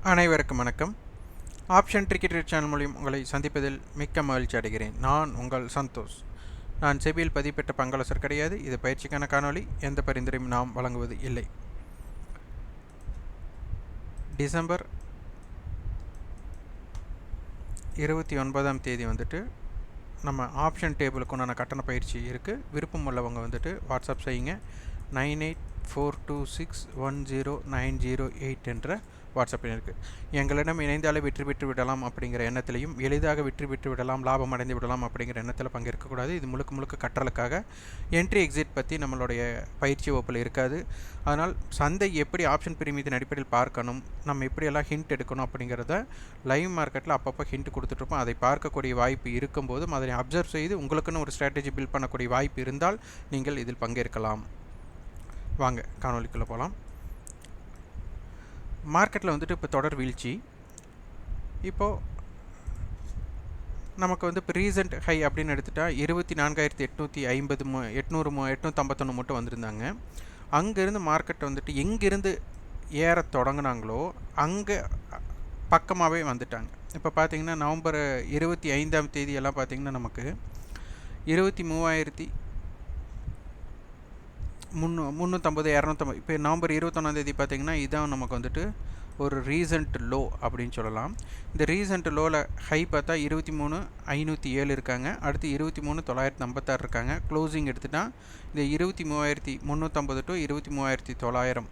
அனைவருக்கும் வணக்கம். Option ட்ரிக்கெட் channel மூலம் உங்களை சந்திப்பதில் மிக்க மகிழ்ச்சி அடைகிறேன். நான் உங்கள் சந்தோஷ். நான் செபியில் பதிவு பெற்ற பங்காளர் கிடையாது. இது பயிற்சிக்கான காணொளி. எந்த பரிந்துரையும் நாம் வழங்குவது இல்லை. டிசம்பர் 29ஆம் தேதி நம்ம ஆப்ஷன் டேபிளுக்கு உண்டான கட்டண பயிற்சி இருக்குது. விருப்பம் உள்ளவங்க வாட்ஸ்அப் செய்யுங்க. 9842610908 என்ற வாட்ஸ்அப்பில் இருக்குது. எங்களிடம் இணைந்தாலே வெற்றி பெற்று விடலாம் அப்படிங்கிற எண்ணத்திலையும், எளிதாக வெற்றி பெற்று விடலாம், லாபம் அடைந்து விடலாம் அப்படிங்கிற எண்ணத்தில் பங்கேற்கக்கூடாது. இது முழுக்க கற்றலுக்காக. என்ட்ரி எக்ஸிட் பற்றி நம்மளுடைய பயிற்சி வகுப்பில் இருக்காது. அதனால் சந்தை எப்படி ஆப்ஷன் பிரீமியத்தின் அடிப்படையில் பார்க்கணும், நம்ம எப்படியெல்லாம் ஹிண்ட் எடுக்கணும் அப்படிங்கிறத லைவ் மார்க்கெட்டில் அப்பப்போ ஹிண்ட் கொடுத்துட்ருப்போம். அதை பார்க்கக்கூடிய வாய்ப்பு இருக்கும்போதும் அதனை அப்சர்வ் செய்து உங்களுக்குன்னு ஒரு ஸ்ட்ராட்டஜி பில்ட் பண்ணக்கூடிய வாய்ப்பு இருந்தால் நீங்கள் இதில் பங்கேற்கலாம். வாங்க காணொலிக்குள்ளே போகலாம். மார்க்கெட்டில் இப்போ தொடர் வீழ்ச்சி. இப்போது நமக்கு இப்போ ரீசெண்ட் ஹை அப்படின்னு எடுத்துகிட்டா 24,850 மட்டும் வந்திருந்தாங்க. அங்கேருந்து மார்க்கெட் எங்கேருந்து ஏற தொடங்கினாங்களோ அங்கே பக்கமாகவே வந்துட்டாங்க. இப்போ பார்த்திங்கன்னா நவம்பர் 25ஆம் தேதி எல்லாம் பார்த்திங்கன்னா நமக்கு 23,350 250. இப்போ நவம்பர் 21ஆம் தேதி பார்த்திங்கன்னா இதான் நமக்கு ஒரு ரீசன்ட் லோ அப்படின்னு சொல்லலாம். இந்த ரீசன்ட் லோவில் ஹை பார்த்தா 23,507 இருக்காங்க. அடுத்து 23,956 இருக்காங்க. க்ளோசிங் எடுத்துட்டால் இந்த 23,350 டு 23,900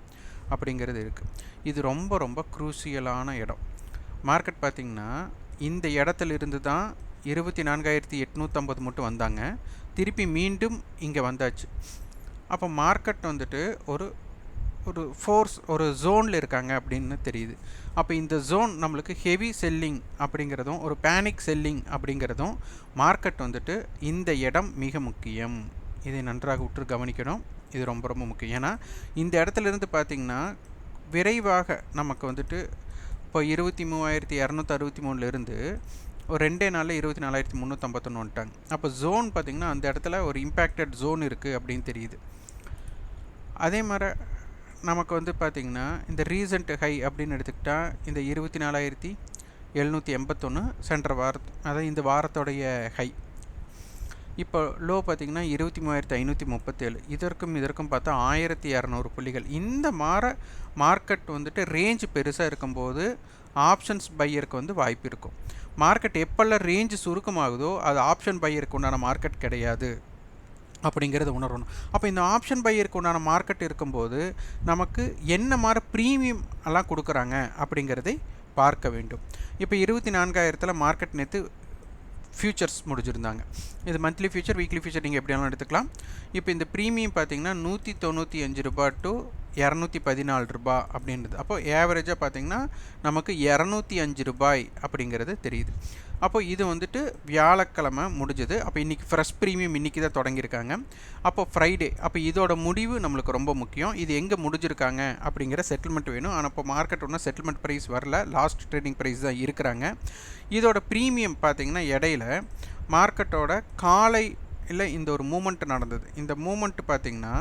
அப்படிங்கிறது இருக்குது. இது ரொம்ப க்ரூசியலான இடம். மார்க்கெட் பார்த்திங்கன்னா இந்த இடத்துல இருந்து தான் 24,850 மட்டும் வந்தாங்க. திருப்பி மீண்டும் இங்கே வந்தாச்சு. அப்போ மார்க்கெட் ஒரு ஃபோர்ஸ், ஒரு ஜோனில் இருக்காங்க அப்படின்னு தெரியுது. அப்போ இந்த ஜோன் நம்மளுக்கு ஹெவி செல்லிங் அப்படிங்கிறதும் ஒரு பேனிக் செல்லிங் அப்படிங்கிறதும் மார்க்கெட் இந்த இடம் மிக முக்கியம். இதை நன்றாக உற்று கவனிக்கணும். இது ரொம்ப முக்கியம். ஏன்னா இந்த இடத்துலேருந்து பார்த்திங்கன்னா விரைவாக நமக்கு இப்போ 23,263 ஒரு 2 நாளில் 24,351 வந்துட்டாங்க. அப்போ ஜோன் பார்த்திங்கன்னா அந்த இடத்துல ஒரு இம்பேக்டட் ஜோன் இருக்குது அப்படின்னு தெரியுது. அதே மாதிரி நமக்கு பார்த்திங்கன்னா இந்த ரீசன்ட் ஹை அப்படின்னு எடுத்துக்கிட்டால் இந்த 24,781 சென்ற அதாவது இந்த வாரத்தோடைய ஹை. இப்போ லோ பார்த்திங்கன்னா 23,537. இதற்கும் பார்த்தா 1,200 புள்ளிகள். இந்த மார்க்கெட் ரேஞ்ச் பெருசாக இருக்கும்போது ஆப்ஷன்ஸ் பையருக்கு வாய்ப்பு இருக்கும். மார்க்கெட் எப்பெல்லாம் ரேஞ்சு சுருக்கமாகுதோ அது ஆப்ஷன் பையருக்கு உண்டான மார்க்கெட் கிடையாது அப்படிங்கிறத உணரணும். அப்போ இந்த ஆப்ஷன் பையருக்கு உண்டான மார்க்கெட் இருக்கும்போது நமக்கு என்ன மாதிரி ப்ரீமியம் எல்லாம் கொடுக்குறாங்க அப்படிங்கிறதை பார்க்க வேண்டும். இப்போ 24,000 மார்க்கெட் நேற்று ஃபியூச்சர்ஸ் முடிஞ்சிருந்தாங்க. இது மந்த்லி ஃபியூச்சர், வீக்லி ஃபியூச்சர் நீங்கள் எப்படியாலும் எடுத்துக்கலாம். இப்போ இந்த ப்ரீமியம் பார்த்திங்கன்னா 195 ரூபா டு 214 ரூபா அப்படின்றது. அப்போ ஏவரேஜாக பார்த்திங்கன்னா நமக்கு 205 ரூபாய் அப்படிங்கிறது தெரியுது. அப்போ இது வியாழக்கிழமை முடிஞ்சது. அப்போ இன்றைக்கி ஃப்ரெஷ் ப்ரீமியம் இன்றைக்கி தான் தொடங்கியிருக்காங்க. அப்போ ஃப்ரைடே. அப்போ இதோட முடிவு நம்மளுக்கு ரொம்ப முக்கியம். இது எங்கே முடிஞ்சிருக்காங்க அப்படிங்கிற செட்டில்மெண்ட் வேணும். ஆனால் இப்போ மார்க்கெட் ஒன்றும் செட்டில்மெண்ட் ப்ரைஸ் வரல, லாஸ்ட் ட்ரேடிங் ப்ரைஸ் தான் இருக்கிறாங்க. இதோட ப்ரீமியம் பார்த்திங்கன்னா இடையில மார்க்கெட்டோட காலை இல்லை இந்த ஒரு மூமெண்ட் நடந்தது. இந்த மூமெண்ட் பார்த்திங்கன்னா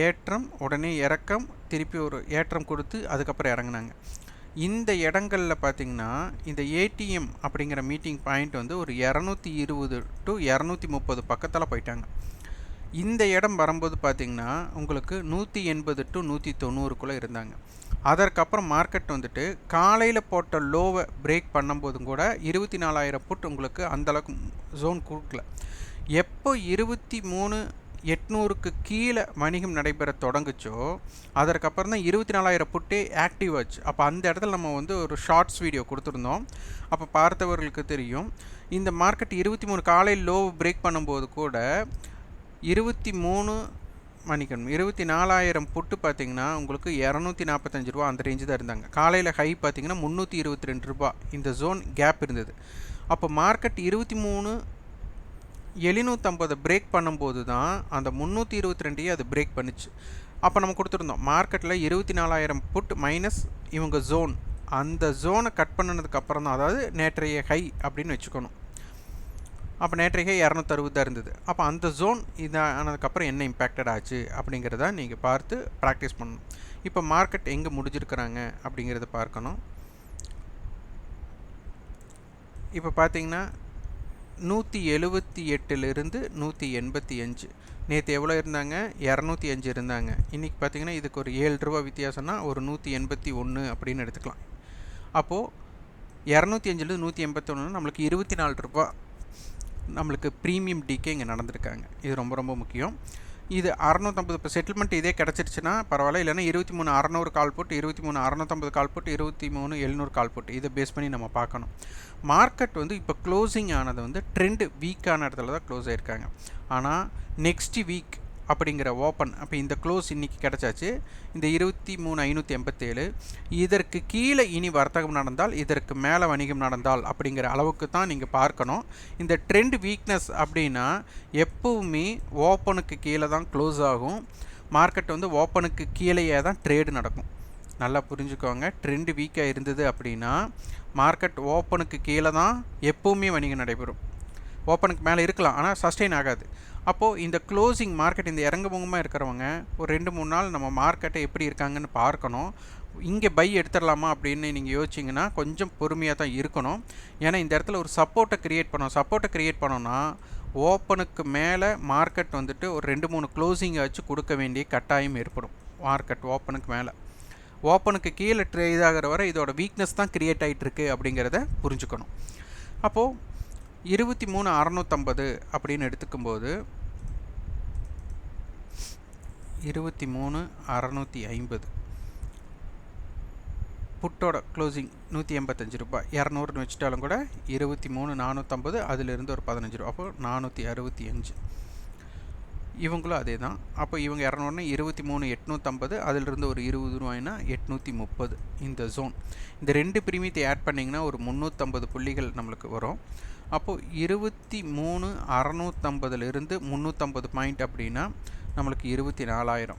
ஏற்றம், உடனே இறக்கம், திருப்பி ஒரு ஏற்றம் கொடுத்து அதுக்கப்புறம் இறங்கினாங்க. இந்த இடங்களில் பார்த்திங்கன்னா இந்த ஏடிஎம் அப்படிங்கிற மீட்டிங் பாயிண்ட் ஒரு 220 டு 230 பக்கத்தில் போயிட்டாங்க. இந்த இடம் வரும்போது பார்த்திங்கன்னா உங்களுக்கு 180 டு 190 இருந்தாங்க. அதற்கப்புறம் மார்க்கெட் காலையில் போட்ட லோவை பிரேக் பண்ணும்போதும் கூட 24,000 புட் உங்களுக்கு அந்தளவுக்கு ஜோன் கொடுக்கல. எப்போ 23,800 கீழே வணிகம் நடைபெற தொடங்குச்சோ அதற்கப்புறம் தான் 24,000 புட்டே ஆக்டிவ் ஆச்சு. அப்போ அந்த இடத்துல நம்ம ஒரு ஷார்ட்ஸ் வீடியோ கொடுத்துருந்தோம். அப்போ பார்த்தவர்களுக்கு தெரியும். இந்த மார்க்கெட் 23 காலையில் லோ பிரேக் பண்ணும்போது கூட 24,000 புட்டு பார்த்திங்கன்னா உங்களுக்கு 245 ரூபா அந்த ரேஞ்சு தான் இருந்தாங்க. காலையில் ஹை பார்த்திங்கன்னா 322 ரூபா இந்த ஜோன் கேப் இருந்தது. அப்போ மார்க்கெட் 23,750 பிரேக் பண்ணும்போது தான் அந்த 322 அது பிரேக் பண்ணிச்சு. அப்போ நம்ம கொடுத்துருந்தோம் மார்க்கெட்டில் 24,000 புட் மைனஸ் இவங்க ஜோன், அந்த ஜோனை கட் பண்ணினதுக்கப்புறம் தான், அதாவது நேற்றைய ஹை அப்படின்னு வச்சுக்கணும். அப்போ நேற்றைக்கு 260 தான் இருந்தது. அப்போ அந்த ஜோன் இதானதுக்கப்புறம் என்ன இம்பேக்டட் ஆச்சு அப்படிங்கிறத நீங்கள் பார்த்து ப்ராக்டிஸ் பண்ணணும். இப்போ மார்க்கெட் எங்கே முடிஞ்சிருக்கிறாங்க அப்படிங்கிறத பார்க்கணும். இப்போ பார்த்தீங்கன்னா 178லிருந்து 185. நேற்று எவ்வளோ இருந்தாங்க? 205 இருந்தாங்க. இன்றைக்கி பார்த்தீங்கன்னா இதுக்கு ஒரு ₹7 வித்தியாசம்னா ஒரு 181 அப்படின்னு எடுத்துக்கலாம். அப்போது 205லேருந்து 181 நம்மளுக்கு ₹24 நம்மளுக்கு ப்ரீமியம் டிகே இங்கே நடந்திருக்காங்க. இது ரொம்ப ரொம்ப முக்கியம். இது 650 இப்போ செட்டில்மெண்ட் இதே கிடச்சிருச்சுன்னா பரவாயில்ல. இல்லைன்னா 23,600 கால் போட்டு 23,650 கால் போட்டு 23,700 கால் போட்டு இதை பேஸ் பண்ணி நம்ம பார்க்கணும். மார்க்கெட் வந்து இப்போ க்ளோசிங் ஆனது வந்து ட்ரெண்டு வீக்கான இடத்துல தான் க்ளோஸ் ஆகிருக்காங்க. ஆனால் நெக்ஸ்ட் வீக் அப்படிங்கிற ஓப்பன் அப்போ இந்த க்ளோஸ் இன்றைக்கி கிடச்சாச்சு. இந்த 23,587 இதற்கு கீழே இனி வர்த்தகம் நடந்தால், இதற்கு மேலே வணிகம் நடந்தால் அப்படிங்கிற அளவுக்கு தான் நீங்கள் பார்க்கணும். இந்த ட்ரெண்ட் வீக்னஸ் அப்படின்னா எப்பவுமே ஓப்பனுக்கு கீழே தான் க்ளோஸ் ஆகும். மார்க்கெட் வந்து ஓப்பனுக்கு கீழேயே தான் ட்ரேடு நடக்கும். நல்லா புரிஞ்சுக்கோங்க. ட்ரெண்ட் வீக்காக இருந்தது அப்படின்னா மார்க்கெட் ஓப்பனுக்கு கீழே தான் எப்பவுமே வணிகம் நடைபெறும். ஓப்பனுக்கு மேலே இருக்கலாம், ஆனால் சஸ்டெயின் ஆகாது. அப்போது இந்த க்ளோசிங் மார்க்கெட் இந்த இறங்குமுகமாக இருக்கிறவங்க ஒரு 2-3 நாள் நம்ம மார்க்கெட்டை எப்படி இருக்காங்கன்னு பார்க்கணும். இங்கே பை எடுத்துடலாமா அப்படின்னு நீங்கள் யோசிச்சிங்கன்னா கொஞ்சம் பொறுமையாக தான் இருக்கணும். ஏன்னா இந்த இடத்துல ஒரு சப்போர்ட்டை க்ரியேட் பண்ணணும். சப்போர்ட்டை க்ரியேட் பண்ணோன்னா ஓப்பனுக்கு மேலே மார்க்கெட் வந்துட்டு ஒரு 2-3 க்ளோசிங்கை வச்சு கொடுக்க வேண்டிய கட்டாயம் ஏற்படும். மார்க்கெட் ஓப்பனுக்கு மேலே, ஓப்பனுக்கு கீழே ட்ரேட் ஆகிற வரை இதோட வீக்னஸ் தான் க்ரியேட் ஆகிட்டுருக்கு அப்படிங்கிறத புரிஞ்சுக்கணும். அப்போது 23,650 அப்படின்னு எடுத்துக்கும்போது 23,650 புட்டோட க்ளோசிங் ₹185, 200ன்னு வச்சுட்டாலும் கூட 23,450, அதிலிருந்து ஒரு ₹15, அப்போ 465. இவங்களும் அதே தான். அப்போ இவங்க 200ன்னு 23,850, அதிலிருந்து ஒரு ₹20 830 இந்த ஜோன். இந்த ரெண்டு பிரீமியத்தை ஆட் பண்ணிங்கன்னா ஒரு 350 புள்ளிகள் நம்மளுக்கு வரும். அப்போது 23,650லிருந்து 350 பாயிண்ட் அப்படின்னா நம்மளுக்கு 24,000.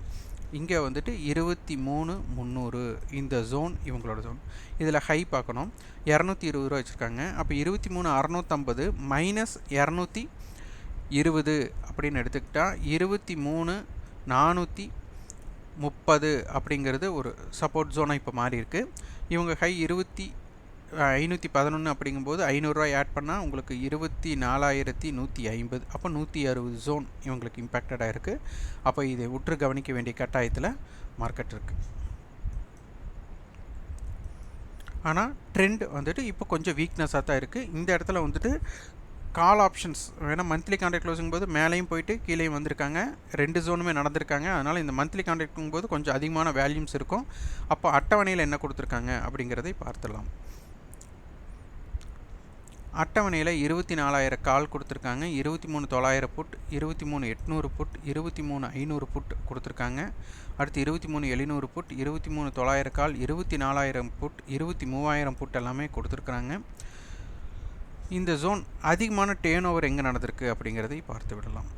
இங்கே வந்துட்டு 23,300 இந்த ஜோன் இவங்களோட ஜோன். இதில் ஹை பார்க்கணும். ₹220 வச்சுருக்காங்க. அப்போ 23,650 மைனஸ் 220 அப்படின்னு எடுத்துக்கிட்டால் 23,430 அப்படிங்கிறது ஒரு சப்போர்ட் ஜோனாக இப்போ மாறி இருக்குது. இவங்க ஹை 511 அப்படிங்கும்போது ₹500 ஆட் பண்ணால் உங்களுக்கு 24,150. அப்போ 160 ஜோன் இவங்களுக்கு இம்பேக்டடாக இருக்குது. அப்போ இதை உற்று கவனிக்க வேண்டிய கட்டாயத்தில் மார்க்கெட் இருக்குது. ஆனால் ட்ரெண்ட் வந்துட்டு இப்போ கொஞ்சம் வீக்னஸாக தான் இருக்குது. இந்த இடத்துல வந்துட்டு கால் ஆப்ஷன்ஸ் வேணால் மந்த்லி கான்ட்ராக்ட் க்ளோசிங் போது மேலேயும் போயிட்டு கீழேயும் வந்திருக்காங்க. ரெண்டு ஜோனுமே நடந்திருக்காங்க. அதனால் இந்த மந்த்லி கான்ட்ராக்டும் போது கொஞ்சம் அதிகமான வேல்யூம்ஸ் இருக்கும். அப்போ அட்டவணையில் என்ன கொடுத்துருக்காங்க அப்படிங்கிறதை பார்த்துடலாம். அட்டவணையில் 24,000 கால் கொடுத்துருக்காங்க. 23,900 புட், 23,800 புட், 23,500 புட் கொடுத்துருக்காங்க. அடுத்து 23,700 புட், 23,900 கால், 24,000 புட், 23,000 புட் எல்லாமே கொடுத்துருக்குறாங்க. இந்த ஜோன் அதிகமான டேர்ன் ஓவர் எங்கே நடந்திருக்கு அப்படிங்கிறதை பார்த்து விடலாம்.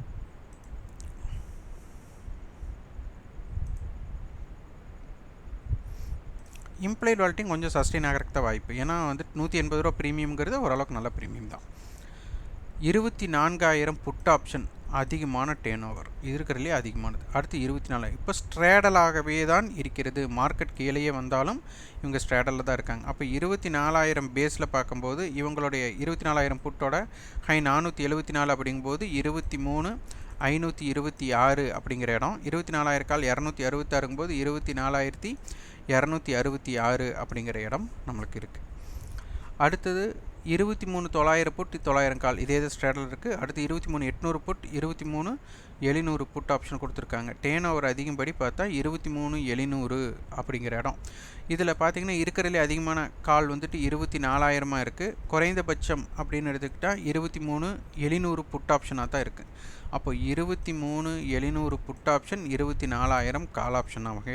இம்ப்ளைட் வால்ட்டிங் கொஞ்சம் சஸ்டெயின் ஆகிறதுக்கு தான் வாய்ப்பு. ஏன்னா வந்துட்டு ₹180 ப்ரீமியம்ங்கிறது ஓரளவுக்கு நல்ல ப்ரீமியம் தான். 24,000 புட் ஆப்ஷன் அதிகமான டேர்ன் ஓவர் இருக்கிறதுலே அதிகமானது. அடுத்து 24,000 இப்போ ஸ்ட்ரேடலாகவே தான் இருக்கிறது. மார்க்கெட் கீழேயே வந்தாலும் இவங்க ஸ்ட்ரேடலில் தான் இருக்காங்க. அப்போ 24,000 பேஸில் பார்க்கும்போது இவங்களுடைய 24,000 புட்டோட ஹை 474 அப்படிங்கும்போது 23,526 அப்படிங்கிற இடம். 24,000 கால் 266ங்கும்போது 24,266 அப்படிங்கிற இடம் நம்மளுக்கு இருக்குது. அடுத்தது 23,900 புட், 900 கால் இதே ஸ்ட்ரேடல் இருக்குது. அடுத்து 23,800 புட், 23,700 புட் ஆப்ஷன் கொடுத்துருக்காங்க. டேர்ன் ஓவர் அதிகம்படி பார்த்தா 23,700 அப்படிங்கிற இடம். இதில் பார்த்திங்கன்னா இருக்கிறதுலே அதிகமான கால் வந்துட்டு 24,000 இருக்குது. குறைந்தபட்சம் அப்படின்னு எடுத்துக்கிட்டால் 23,700 புட் ஆப்ஷனாக தான் இருக்குது. அப்போ 23,700 புட் ஆப்ஷன் 24,000 கால் ஆப்ஷனாக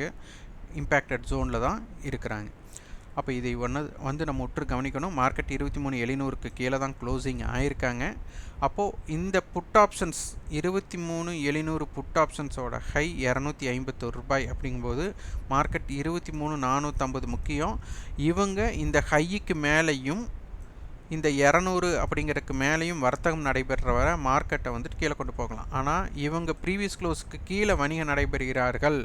இம்பேக்டட் ஜோனில் தான் இருக்கிறாங்க. அப்போ இதை வந்து நம்ம உற்று கவனிக்கணும். மார்க்கெட் 23,700க்கு கீழே தான் க்ளோசிங் ஆகியிருக்காங்க. அப்போது இந்த புட் ஆப்ஷன்ஸ் 23,700 புட் ஆப்ஷன்ஸோட ஹை ₹251 அப்படிங்கும்போது மார்க்கெட் 23,450 முக்கியம். இவங்க இந்த ஹைக்கு மேலேயும் இந்த 200 அப்படிங்கிறதுக்கு மேலேயும் வர்த்தகம் நடைபெற வர மார்க்கெட்டை வந்துட்டு கீழே கொண்டு போகலாம். ஆனால் இவங்க ப்ரீவியஸ் க்ளோஸுக்கு கீழே வணிகம் நடைபெறுகிறார்கள்,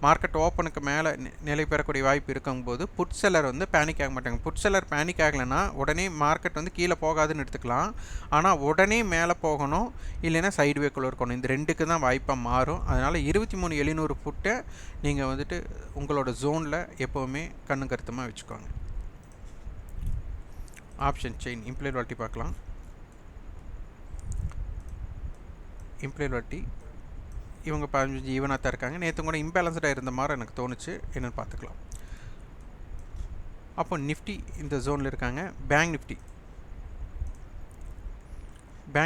மார்க்கெட் ஓப்பனுக்கு மேலே நிலை பெறக்கூடிய வாய்ப்பு இருக்கும்போது புட் செல்லர் வந்து பேனிக் ஆக மாட்டாங்க. புட் செல்லர் பேனிக் ஆகலைன்னா உடனே மார்க்கெட் வந்து கீழே போகாதுன்னு எடுத்துக்கலாம். ஆனால் உடனே மேலே போகணும், இல்லைன்னா சைடுவேக்குள்ளே இருக்கணும். இந்த ரெண்டுக்கு தான் வாய்ப்பாக மாறும். அதனால் 23,700 புட்டை நீங்கள் வந்துட்டு உங்களோட ஜோனில் எப்போவுமே கண்ணு கருத்துமாக வச்சுக்கோங்க. ஆப்ஷன் செயின் இம்ப்ளைட் வால்ட்டி பார்க்கலாம். இம்ப்ளைட் வால்ட்டி இவங்க 15 ஈவனாக தான் இருக்காங்க. நேற்று கூட இம்பேலன்ஸ்டாக இருந்த மாதிரி எனக்கு தோணுச்சு, என்னென்னு பார்த்துக்கலாம். அப்போ நிஃப்டி இந்த ஜோனில் இருக்காங்க. பேங்க்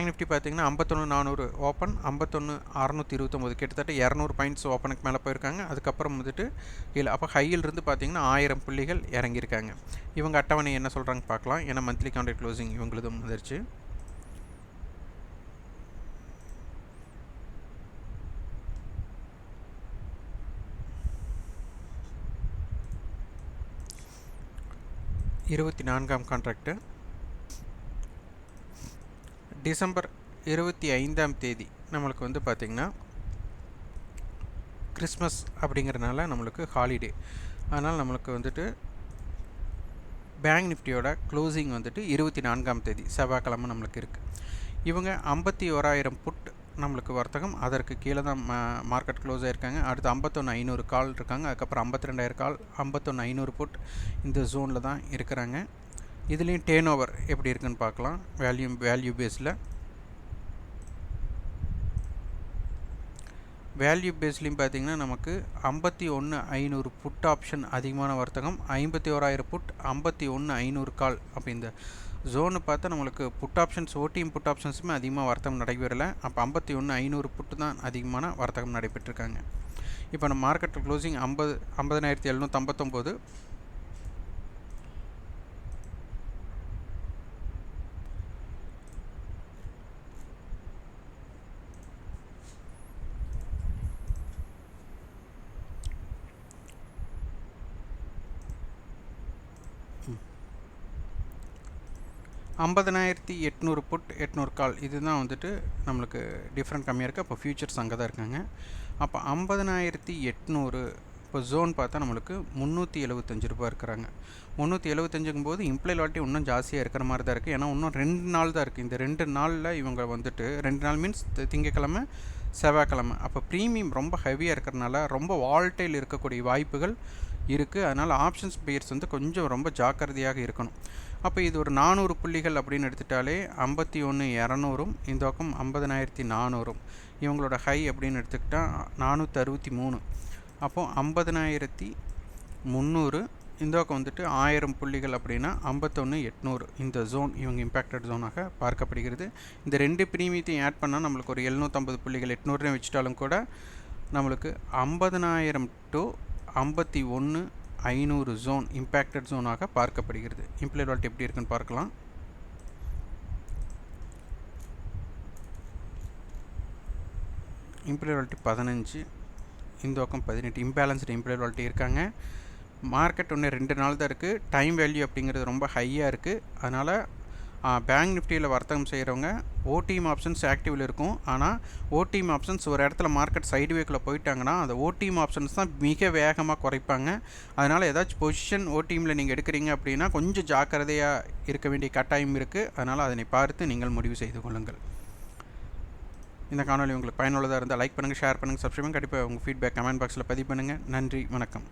நிஃப்டி பார்த்தீங்கன்னா 51,400 ஓப்பன், 51,629, கிட்டத்தட்ட 200 பாயிண்ட்ஸ் ஓப்பனுக்கு மேலே போயிருக்காங்க. அதுக்கப்புறம் வந்துட்டு இல்லை, அப்போ ஹையிலிருந்து பார்த்தீங்கன்னா 1000 புள்ளிகள் இறங்கியிருக்காங்க. இவங்க அட்டவணை என்ன சொல்கிறாங்க பார்க்கலாம். ஏன்னா மந்த்லி கான்ட்ராக்ட் க்ளோசிங் இவங்களுதும் வந்துருச்சு. இருபத்தி 4ஆம் கான்ட்ராக்டு டிசம்பர் 25ஆம் தேதி நம்மளுக்கு வந்து பார்த்திங்கன்னா கிறிஸ்மஸ் அப்படிங்கிறதுனால நம்மளுக்கு ஹாலிடே. அதனால் நம்மளுக்கு வந்துட்டு பேங்க் நிஃப்டியோட க்ளோசிங் வந்துட்டு 24ஆம் தேதி செவ்வாய்க்கிழமை நம்மளுக்கு இருக்குது. இவங்க 51,000 புட் நம்மளுக்கு வர்த்தகம், அதற்கு கீழே தான் மார்க்கெட் க்ளோஸ் ஆகிருக்காங்க. அடுத்து 51,500 கால் இருக்காங்க. அதுக்கப்புறம் 52,000 கால், 51,500 புட் இந்த ஜோனில் தான் இருக்கிறாங்க. இதுலேயும் டேர்ன் ஓவர் எப்படி இருக்குன்னு பார்க்கலாம். வேல்யூ பேஸில் பார்த்திங்கன்னா நமக்கு 51,500 புட் ஆப்ஷன் அதிகமான வர்த்தகம், 51,000 புட், 51,500 கால். அப்போ இந்த ஜோனு பார்த்தா நம்மளுக்கு புட் ஆப்ஷன்ஸ், ஓடிஎம் புட் ஆப்ஷன்ஸுமே அதிகமாக வர்த்தகம் நடைபெறலை. அப்போ 51,500 புட்டு தான் அதிகமான வர்த்தகம் நடைபெற்றிருக்காங்க. இப்போ நம்ம மார்க்கெட் க்ளோசிங் 50,759. $50,800 புட், 800 கால். இதுதான் வந்துட்டு நம்மளுக்கு டிஃப்ரெண்ட் கம்மியாக இருக்குது. அப்போ ஃபியூச்சர்ஸ் அங்கே தான் இருக்காங்க. அப்போ 50,800 இப்போ ஜோன் பார்த்தா நம்மளுக்கு $375 இருக்கிறாங்க. 375ங்கும் போது இம்ப்ளைட் வால்ட்டி இன்னும் ஜாஸ்தியாக இருக்கிற மாதிரி தான் இருக்குது. ஏன்னா இன்னும் 2 நாள் தான் இருக்குது. இந்த 2 நாளில் இவங்க வந்துட்டு 2 நாள் மீன்ஸ் திங்கக்கிழமை செவ்வாய்க்கிழமை. அப்போ ப்ரீமியம் ரொம்ப ஹெவியாக இருக்கிறனால ரொம்ப வால்டைல் இருக்கக்கூடிய வாய்ப்புகள் இருக்குது. அதனால் ஆப்ஷன்ஸ் பேர்ஸ் வந்து கொஞ்சம் ரொம்ப ஜாக்கிரதையாக இருக்கணும். அப்போ இது ஒரு 400 புள்ளிகள் அப்படின்னு எடுத்துட்டாலே 51,200, இந்த பக்கம் 50,400. இவங்களோட ஹை அப்படின்னு எடுத்துக்கிட்டால் 463. அப்போது 50,300, இந்த பக்கம் வந்துட்டு 1000 புள்ளிகள் அப்படின்னா 51,800. இந்த ஜோன் இவங்க இம்பேக்டட் ஜோனாக பார்க்கப்படுகிறது. இந்த 2 ப்ரீமியத்தையும் ஆட் பண்ணால் நம்மளுக்கு ஒரு 750 புள்ளிகள், 800 வச்சுட்டாலும் கூட நம்மளுக்கு 50,000 to 51,500 ஜோன் இம்பேக்டட் ஜோனாக பார்க்கப்படுகிறது. இம்ப்ளைட் வால்ட்டி எப்படி இருக்குன்னு பார்க்கலாம். இம்ப்ளைட் வால்ட்டி 15, இந்த பக்கம் 18. இம்பேலன்ஸ்டு இம்ப்ளைட் வால்ட்டி இருக்காங்க. மார்க்கெட் ஒன்று 2 நாள் தான் இருக்குது. டைம் வேல்யூ அப்படிங்கிறது ரொம்ப ஹையாக இருக்குது. அதனால் பேங்க் நிஃப்டியில் வர்த்தகம் செய்கிறவங்க ஓடிஎம் ஆப்ஷன்ஸ் ஆக்டிவில் இருக்கும். ஆனால் ஓடிஎம் ஆப்ஷன்ஸ் ஒரு இடத்துல மார்க்கெட் சைடுவேக்கில் போயிட்டாங்கன்னா அந்த ஓடிஎம் ஆப்ஷன்ஸ் தான் மிக வேகமாக குறைப்பாங்க. அதனால் ஏதாச்சும் பொசிஷன் ஓடிஎம்மில் நீங்கள் எடுக்கிறீங்க அப்படின்னா கொஞ்சம் ஜாக்கிரதையாக இருக்க வேண்டிய கட்டாயம் இருக்குது. அதனால் அதனை பார்த்து நீங்கள் முடிவு செய்து கொள்ளுங்கள். இந்த காணொலி உங்களுக்கு பயனுள்ளதாக இருந்தால் லைக் பண்ணுங்கள், ஷேர் பண்ணுங்கள், சப்ஸ்கிரைப் பண்ணுங்கள். கண்டிப்பாக உங்கள் ஃபீட்பேக் கமெண்ட் பாக்ஸில் பதிவு பண்ணுங்கள். நன்றி, வணக்கம்.